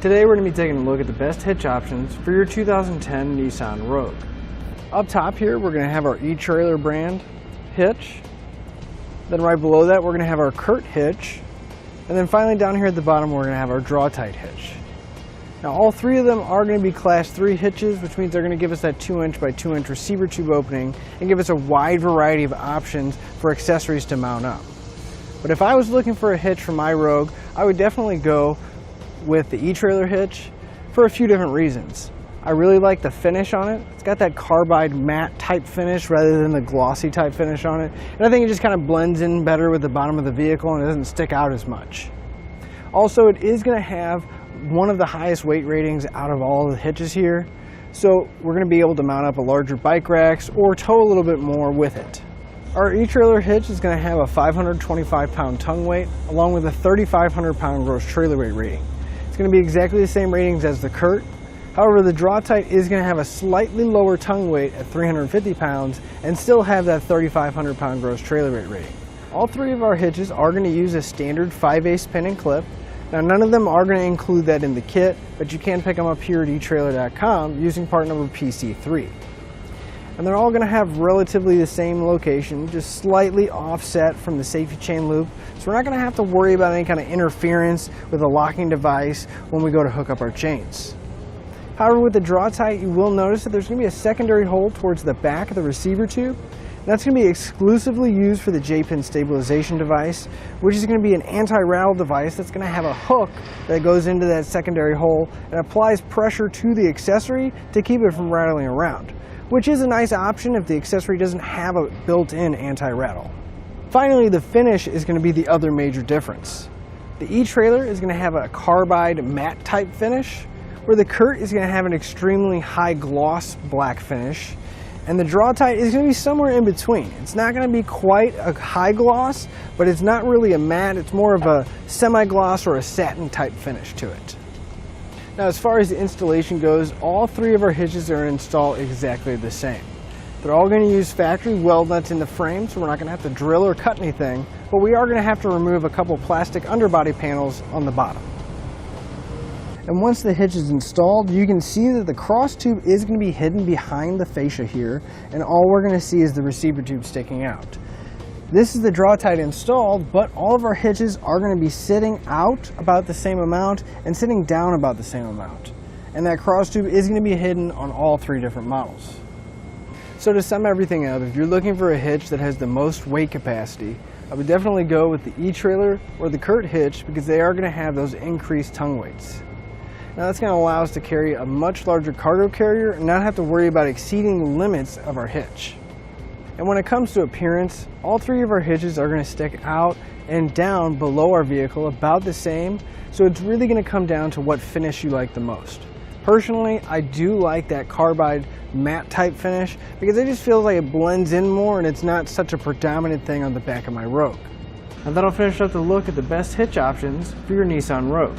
Today we're going to be taking a look at the best hitch options for your 2010 Nissan Rogue. Up top here we're going to have our etrailer brand hitch. Then right below that we're going to have our CURT hitch. And then finally down here at the bottom we're going to have our Draw-Tite hitch. Now all three of them are going to be class 3 hitches, which means they're going to give us that 2" by 2" receiver tube opening and give us a wide variety of options for accessories to mount up. But if I was looking for a hitch for my Rogue, I would definitely go with the etrailer hitch for a few different reasons. I really like the finish on it. It's got that carbide matte type finish rather than the glossy type finish on it. And I think it just kind of blends in better with the bottom of the vehicle and it doesn't stick out as much. Also, it is going to have one of the highest weight ratings out of all of the hitches here. So we're going to be able to mount up a larger bike racks or tow a little bit more with it. Our etrailer hitch is going to have a 525-pound tongue weight along with a 3,500-pound gross trailer weight rating. It's going to be exactly the same ratings as the CURT. However, the Draw-Tite is going to have a slightly lower tongue weight at 350 pounds and still have that 3,500-pound gross trailer weight rating. All three of our hitches are going to use a standard 5/8 pin and clip. Now none of them are going to include that in the kit, but you can pick them up here at etrailer.com using part number PC3. And they're all going to have relatively the same location, just slightly offset from the safety chain loop. So we're not going to have to worry about any kind of interference with a locking device when we go to hook up our chains. However, with the Draw-Tite, you will notice that there's going to be a secondary hole towards the back of the receiver tube. And that's going to be exclusively used for the J-pin stabilization device, which is going to be an anti-rattle device that's going to have a hook that goes into that secondary hole and applies pressure to the accessory to keep it from rattling around, which is a nice option if the accessory doesn't have a built-in anti-rattle. Finally, the finish is going to be the other major difference. The etrailer is going to have a carbide matte type finish, where the CURT is going to have an extremely high gloss black finish, and the Draw-Tite is going to be somewhere in between. It's not going to be quite a high gloss, but it's not really a matte, it's more of a semi-gloss or a satin type finish to it. Now as far as the installation goes, all three of our hitches are installed exactly the same. They're all going to use factory weld nuts in the frame, so we're not going to have to drill or cut anything, but we are going to have to remove a couple plastic underbody panels on the bottom. And once the hitch is installed, you can see that the cross tube is going to be hidden behind the fascia here, and all we're going to see is the receiver tube sticking out. This is the Draw-Tite installed, but all of our hitches are going to be sitting out about the same amount and sitting down about the same amount. And that cross tube is going to be hidden on all three different models. So to sum everything up, if you're looking for a hitch that has the most weight capacity, I would definitely go with the etrailer or the CURT hitch because they are going to have those increased tongue weights. Now that's going to allow us to carry a much larger cargo carrier and not have to worry about exceeding the limits of our hitch. And when it comes to appearance, all three of our hitches are going to stick out and down below our vehicle about the same, so it's really going to come down to what finish you like the most. Personally, I do like that carbide matte type finish because it just feels like it blends in more and it's not such a predominant thing on the back of my Rogue. And that'll finish up the look at the best hitch options for your Nissan Rogue.